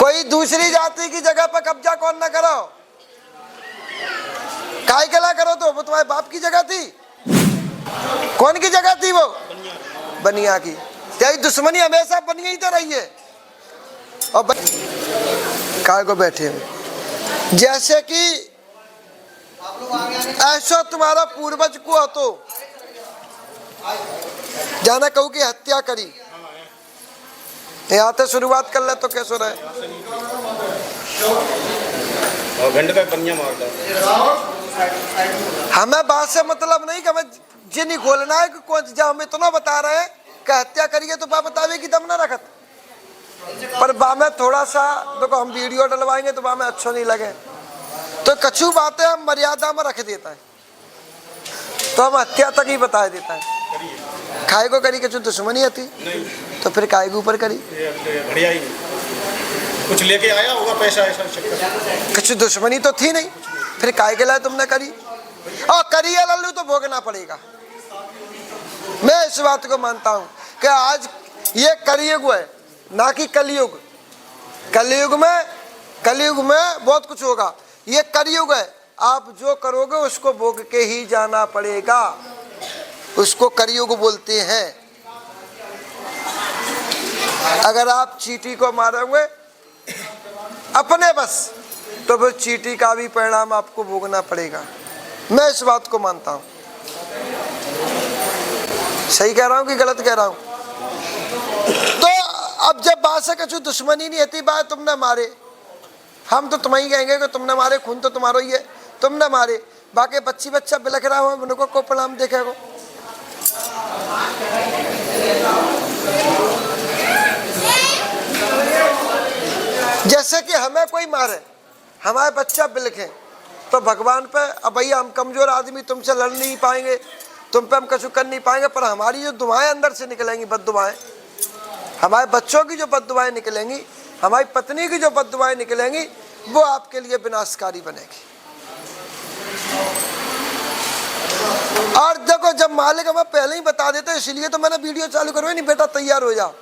कोई दूसरी जाति की जगह पर कब्जा कौन ना करो, काय कला करो तो वो तुम्हारे बाप की जगह थी। कौन की जगह थी वो? बनिया की। तेरी दुश्मनी हमेशा बनिया ही तो रही है। और काय को बैठे हैं जैसे कि ऐसा तुम्हारा पूर्वज को तो जाना कहूँ की हत्या करी। यहाँ से शुरुआत कर ले तो कैसे रहे। हमें बात से मतलब नहीं कि हमें जी नहीं खोलना है कि कौन, जब हम इतना बता रहे हैं कि हत्या करिए तो बा बतावे कि दम ना रखत, पर बा में थोड़ा सा देखो हम वीडियो डलवाएंगे तो बा में अच्छा नहीं लगे तो कछु बातें हम मर्यादा में रख देता है, तो हम हत्या तक ही बता देता है। खाए को करी कछु दुश्मनी आती तो फिर काय के ऊपर करी। बढ़िया ही कुछ लेके आया होगा पैसा, ऐसा कुछ दुश्मनी तो थी नहीं, फिर काय के लाए तुमने करी। और करी है लल्लू तो भोगना पड़ेगा। मैं इस बात को मानता हूं कि आज ये कलयुग है ना कि कलयुग। कलयुग में बहुत कुछ होगा, ये कलयुग है। आप जो करोगे उसको भोग के ही जाना पड़ेगा, उसको कलयुग बोलते हैं। अगर आप चींटी को मारोगे अपने बस तो फिर चींटी का भी परिणाम आपको भोगना पड़ेगा। मैं इस बात को मानता हूं। सही कह रहा हूं कि गलत कह रहा हूं? तो अब जब बात से कुछ दुश्मनी नहीं होती, बात तुमने मारे, हम तो तुम्हें ही कहेंगे कि तुमने मारे, खून तो तुम्हारा ही है, तुमने मारे। बाकी बच्ची बच्चा बिलख रहा हो उनको को प्रणाम देखेगा। जैसे कि हमें कोई मारे, हमारे बच्चा बिलखे तो भगवान पे, अब भैया हम कमजोर आदमी तुमसे लड़ नहीं पाएंगे, तुम पे हम कछु कर नहीं पाएंगे, पर हमारी जो दुआएं अंदर से निकलेंगी, बद्दुआएं, हमारे बच्चों की जो बद्दुआएं निकलेंगी, हमारी पत्नी की जो बद्दुआएं निकलेंगी, वो आपके लिए विनाशकारी बनेगी। और देखो जब मालिक हमें पहले ही बता देते, इसलिए तो मैंने वीडियो चालू करवाई नहीं, बेटा तैयार हो जाओ,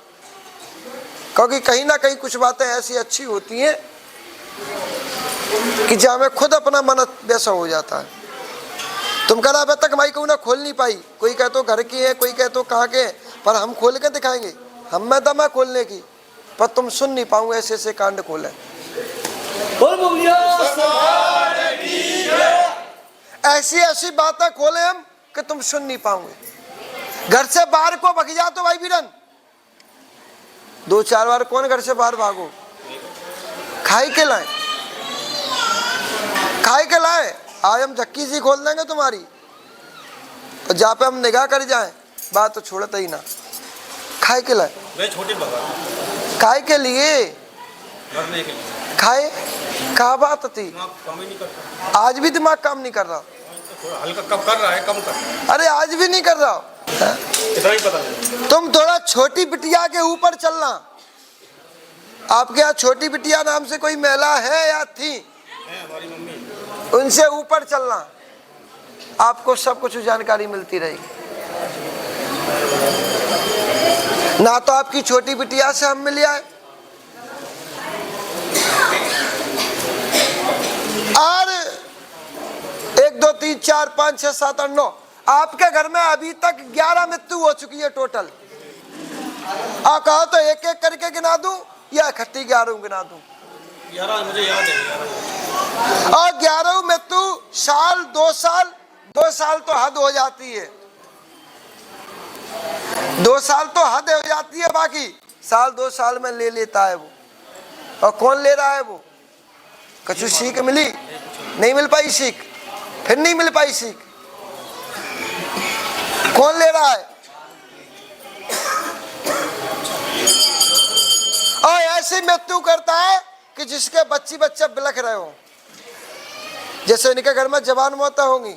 क्योंकि कहीं ना कहीं कुछ बातें ऐसी अच्छी होती हैं कि जहाँ में खुद अपना मन वैसा हो जाता है। तुम कहना अब तक हमारी कहूँ ना खोल नहीं पाई, कोई कह तो घर की है, कोई कह तो कहाँ के, पर हम खोल के दिखाएंगे, हम में दम है खोलने की, पर तुम सुन नहीं पाओगे ऐसे ऐसे कांड खोले। ऐसी ऐसी बातें खोले हम कि तुम सुन नहीं पाओगे। घर से बाहर को भग जा तो भाई बीरन, 2-4 बार कौन घर से बाहर भागो। खाई के लाए, खाई के लाए, आज हम झक्की सी खोल देंगे तुम्हारी, और जहाँ पे हम निगाह कर जाए बात तो छोड़ता ही ना। खाए के लाए, खाए के लिए खाए, कहा बात थी। आज भी दिमाग काम नहीं कर रहा, हल्का कब कर रहा है, कम कर। अरे आज भी नहीं कर रहा। इतना ही पता नहीं। तुम थोड़ा छोटी बिटिया के ऊपर चलना। आपके यहाँ छोटी बिटिया नाम से कोई महिला है या थी? हमारी मम्मी। उनसे ऊपर चलना, आपको सब कुछ जानकारी मिलती रहेगी। ना तो आपकी छोटी बिटिया से हम मिल आए, और 1 2 3 4 5 6 7 8 9 आपके घर में अभी तक 11 मृत्यु हो चुकी है टोटल। आ कहो तो एक एक करके गिना दूं या इकट्ठी 11 गिना दूं? 11 मुझे याद है। और 11 मृत्यु साल 2 साल तो हद हो जाती है। 2 साल तो हद हो जाती है, बाकी साल 2 साल में ले लेता है वो। और कौन ले रहा है वो? कुछ सीख मिली? नहीं मिल पाई सीख, फिर नहीं मिल पाई सीख। कौन ले रहा है? और ऐसी मृत्यु करता है कि जिसके बच्चा बिलख रहे हो। जैसे इनके घर में जवान मौतें होंगी,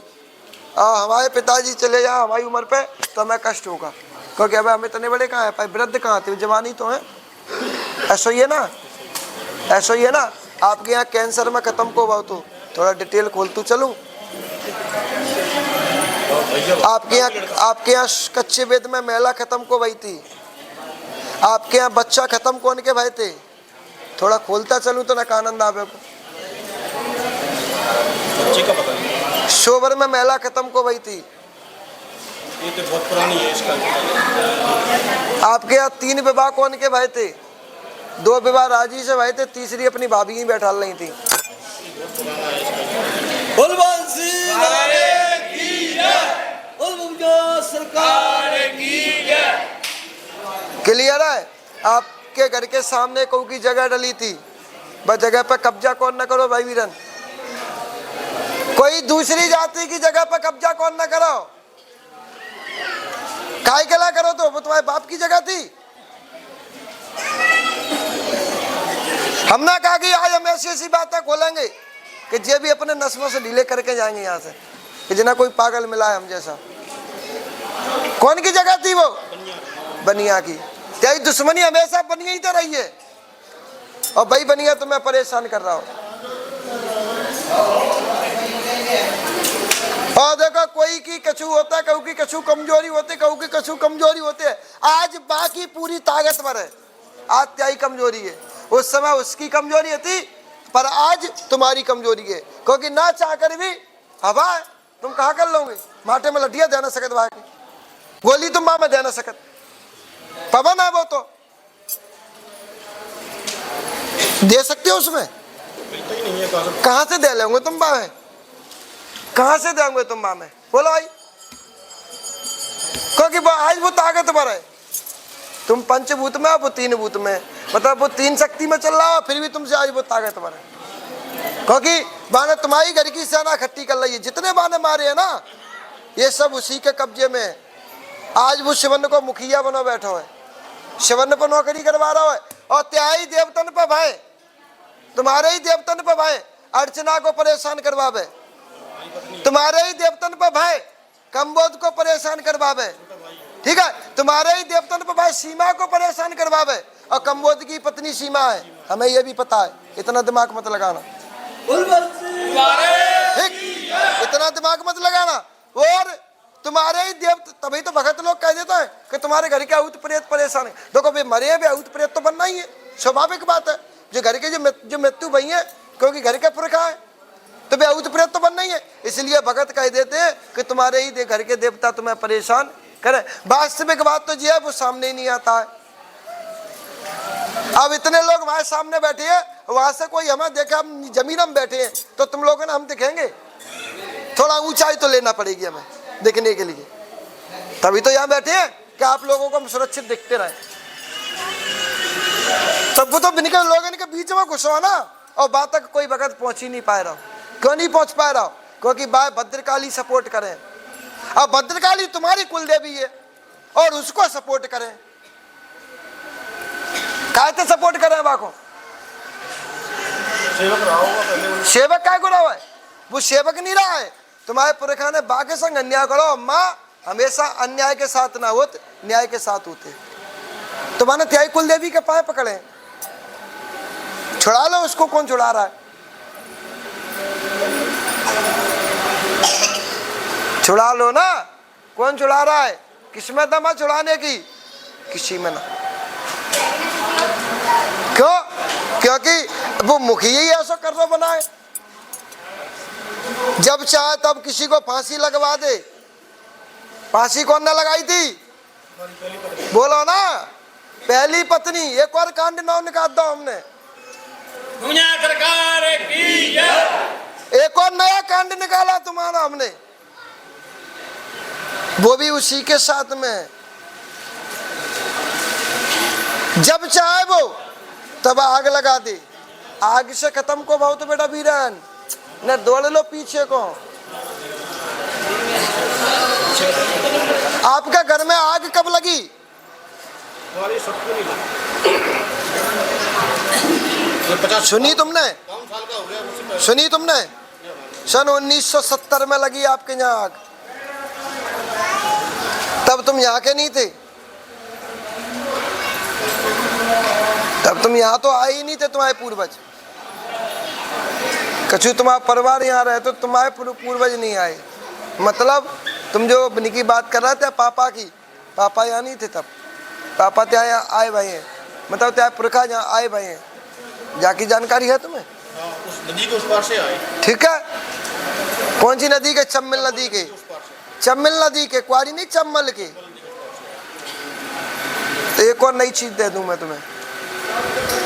हमारे पिताजी चले जाए हमारी उम्र पे तो हमें कष्ट होगा, क्योंकि अब हम इतने बड़े कहाँ हैं, वृद्ध कहाँ थे, जवान ही तो हैं। ऐसा ही है ना, ऐसा ही है ना। आपके यहाँ कैंसर में खत्म को हुआ तो थोड़ा डिटेल खोलतू चलूं। आपके यहाँ कच्चे वेद में महिला खत्म को भाई थी। आपके यहाँ बच्चा खत्म कौन के भाई थे? थोड़ा खोलता चलूं तो ना आनंद आवे को। बच्चे का पता नहीं, शोबर में महिला खत्म को गई थी। ये तो बहुत पुरानी है इसका। आपके यहाँ 3 विवाह कौन के भाई थे? 2 विवाह राजी से भाई थे, तीसरी अपनी भाभी ही बैठा रही थी। क्लियर है? आपके घर के सामने कऊ की जगह डली थी, बस जगह पर कब्जा कौन न करो भाई वीरन। कोई दूसरी जाति की जगह पर कब्जा कौन न करो। काय के ला करो? तो वो तुम्हारे बाप की जगह थी। हमने कहा कि आज हम ऐसी ऐसी बातें खोलेंगे कि जे भी अपने नस्लों से ढीले करके जाएंगे यहाँ से, कि जिना कोई पागल मिला है हम जैसा। कौन की जगह थी वो? बनिया की। तेरी दुश्मनी हमेशा बनिया ही तो रही है, और भाई बनिया तो मैं परेशान कर रहा हूँ। और देखो, कोई की कछु होता है, कहू की कछु कमजोरी होती, कहू की कछु कमजोरी होते है। आज बाकी पूरी ताकतवर है, आज त्याई कमजोरी है। उस समय उसकी कमजोरी थी, पर आज तुम्हारी कमजोरी है, क्योंकि ना चाहकर भी हवा है। तुम कहा कर लोगे? माटे में लठिया दे ना सकत, वहां की गोली तुम माँ में दे ना सकत, पवन है वो तो दे सकते हो उसमें। कहां से दे लेंगे तुम बामें? कहां से देंगे तुम बामें? बोलो भाई। क्योंकि आज वो ताकतवर है। तुम पंचभूत में, वो 3 भूत में, मतलब वो 3 शक्ति में चल रहा है, फिर भी तुमसे आज वो ताकतवर है। क्योंकि बाने तुम्हारी घर की सेना इकट्ठी कर रही है। जितने बाने मारे हैं ना, ये सब उसी के कब्जे में है। आज वो शिवन को मुखिया बनो बैठो है, शिवन पर नौकरी करवा रहा है, और त्याई देवतन पर भाई, तुम्हारे ही देवतन पर भाई अर्चना को परेशान करवावे, तुम्हारे ही देवतन पर भाई कंबोध को परेशान करवावे, ठीक है? तुम्हारे ही देवतन पर भाई सीमा को परेशान करवावे, और कंबोध की पत्नी सीमा है, हमें यह भी पता है। इतना दिमाग मत लगाना, ठीक? इतना दिमाग मत लगाना। और तुम्हारे ही देव, तभी तो भगत लोग कह देते हैं कि तुम्हारे घर के आउत प्रेत परेशान है। देखो भाई, मरे भी आउत प्रेत तो बनना ही है, स्वाभाविक बात है। जो घर के जो मृत्यु भई है, क्योंकि घर के पुरखा है, तो भाई आउत प्रेत तो बनना ही है। इसलिए भगत कह देते हैं कि तुम्हारे ही घर के देवता तुम्हें परेशान करे। वास्तविक बात तो ये है, वो सामने ही नहीं आता है। अब इतने लोग वहां सामने बैठे हैं, वहां से कोई हमें देखे, हम जमीन में बैठे हैं, तो तुम लोगों ने हम दिखेंगे? थोड़ा ऊंचाई तो लेना पड़ेगी हमें देखने के लिए, तभी तो यहाँ बैठे हैं कि आप लोगों को हम सुरक्षित दिखते रहे। तब तो बिना लोगों के बीच में घुसो ना, और बात तक कोई भगत पहुंच ही नहीं पा रहा। क्यों नहीं पहुंच पा रहा? क्योंकि भाई भद्रकाली सपोर्ट करें। अब भद्रकाली तुम्हारी कुलदेवी है, और उसको सपोर्ट करें। काहे सपोर्ट करें बाको? सेवक काय को रहा है? वो सेवक नहीं रहा है। तुम्हारे पुरखा ने बाके संग अन्याय करो, अम्मा हमेशा अन्याय के साथ ना होते, न्याय के साथ होते। तुम्हारे त्याई कुलदेवी के पाए पकड़े, छुड़ा लो उसको। कौन छुड़ा रहा है? छुड़ा लो ना। कौन छुड़ा रहा है? किसमें दम है छुड़ाने की? किसी में ना। क्यों? क्योंकि वो मुखिया ही ऐसा कर रहा बनाए, जब चाहे तब किसी को फांसी लगवा दे। फांसी कौन ने लगाई थी? बोलो ना, पहली पत्नी। एक और कांड नाम निकाल दो हमने। एक और नया कांड निकाला तुम्हारा हमने, वो भी उसी के साथ में। जब चाहे वो तब आग लगा दे। आग से खत्म को बहुत बेटा वीरन, न दौड़ लो पीछे को। आपका घर में आग कब लगी? सुनी तुमने? सुनी तुमने? सन 1970 में लगी आपके यहाँ आग। तब तुम यहाँ के नहीं थे, तब तुम यहाँ तो आए ही नहीं थे। तुम्हारे पूर्वज कछु तुम्हारा परिवार यहाँ रहे तो तुम्हारे पूर्वज नहीं आए। मतलब तुम जो बनी की बात कर रहे थे पापा की, पापा यहाँ नहीं थे तब। पापा त्या आए भाई हैं, मतलब त्या पुरखा यहाँ आए भाई हैं। जाकी जानकारी है तुम्हें? हाँ, उस नदी के उस पार से आए। ठीक है, कौन सी नदी के? चम्बल नदी के, चम्बल नदी के, क्वारी नहीं चम्बल के। तो एक और नई चीज दे दूं मैं तुम्हें,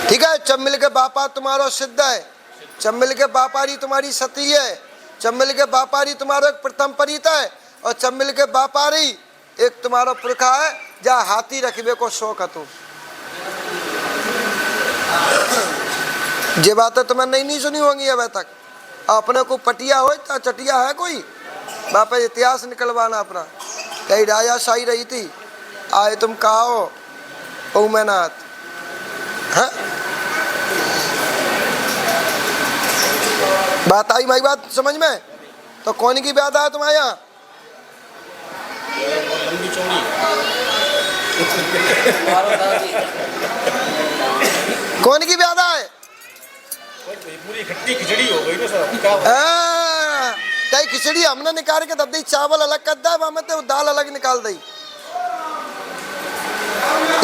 ठीक है? चम्बल के बापा तुम्हारा सिद्ध है, चम्बल के बापारी तुम्हारी सती है, चम्बल के बापारी तुम्हारा एक प्रथम परित है, और चम्बल के बापारी एक तुम्हारा पुरखा है जहाँ हाथी रखबे को शौक है। तो ये बातें तुम्हें नहीं सुनी होंगी अभी तक। अपने को पटिया हो तो चटिया है कोई? बापा इतिहास निकलवाना अपना। कई राजा शाही रही थी, आए तुम कहा हो ओमनाथ, हाँ? बात आई भाई, बात समझ में? तो कौन की बात आया तुम्हारे यहाँ? लंबी चौड़ी कौन की बात आए? पूरी खट्टी खिचड़ी हो गई ना सर। क्या कई खिचड़ी हमने निकाल के दब दी, चावल अलग कर दा, वहां तो दाल अलग निकाल दी।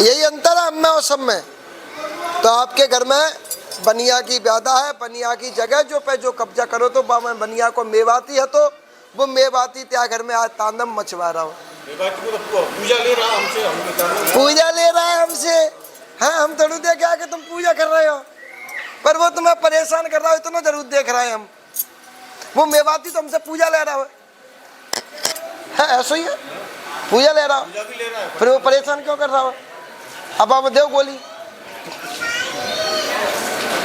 यही अंतर है हम में और सब में। तो आपके घर में बनिया की ब्यादा है, बनिया की जगह जो पे जो कब्जा करो, तो बनिया को मेवाती है, तो वो मेवाती त्या घर में आज तांडव मचवा रहा हो। पूजा ले रहा हमसे, पूजा ले रहा है हमसे। हाँ, हम थोड़ी देख आके तुम पूजा कर रहे हो, पर वो तुम्हें परेशान कर रहा हो, इतना जरूर देख रहे हैं हम। वो मेवाती तो हमसे पूजा ले रहा है, ऐसा ही है, पूजा ले रहा हो, फिर वो परेशान क्यों कर रहा हो? अब आप देव गोली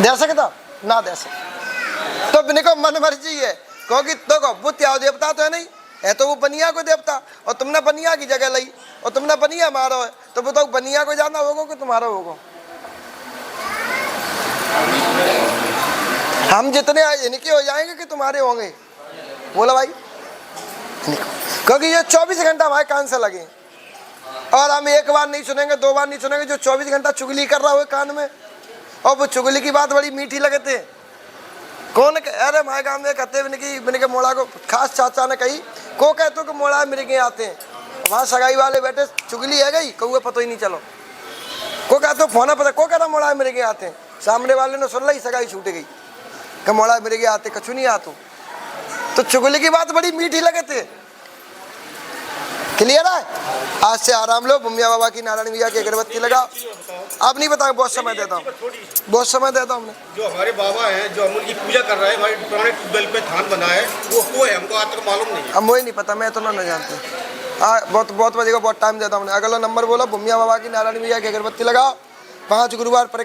दे सकता ना दे सकता, तो बिने को मन मर्जी है, क्योंकि तो वो त्याग देवता तो है नहीं है, तो वो बनिया को देवता, और तुमने बनिया की जगह ली, और तुमने बनिया मारो है, तो बताओ बनिया को जाना होगा कि तुम्हारा होगा? हम जितने इनके हो जाएंगे कि तुम्हारे होंगे? बोला भाई, क्योंकि ये 24 घंटा हमारे कान से लगे, और हम एक बार नहीं सुनेंगे, दो बार नहीं सुनेंगे, जो 24 घंटा चुगली कर रहा हो कान में, और वो चुगली की बात बड़ी मीठी लगते। कौन? अरे हमारे गाँव में कहते बिन के मोड़ा को खास चाचा ने कही, को कहते कि मोड़ा मिर्गे आते हैं, वहाँ सगाई वाले बैठे, चुगली है गई, कौए पता ही नहीं चलो, को कहते फोन पता, को कहता मोड़ा मिर्गे आते हैं, सामने वाले ने सुन ली, सगाई छूट गई, कि मोड़ा मिर्गे आते, कछु नहीं आतो। तो चुगली की बात बड़ी मीठी लगते। क्लियर है? आज से आराम लो, बुमिया बाबा की, नारायण भैया की अगरबत्ती लगाओ। अब नहीं बताऊं, बहुत समय देता हूँ, बहुत समय देता हूँ। जो हमारे बाबा हैं, जो अमूल की पूजा कर रहा है, हमारे पुराने ट्यूबवेल पे थान बना है, वो है, हमको आज तक मालूम नहीं है। अब मुझे नहीं पता, मैं तो ना जानते। बहुत बजे को बहुत टाइम देता हूँ। अगला नंबर बोलो, बुमिया बाबा की, नारायण भैया की अगरबत्ती लगाओ। 5 गुरुवार पर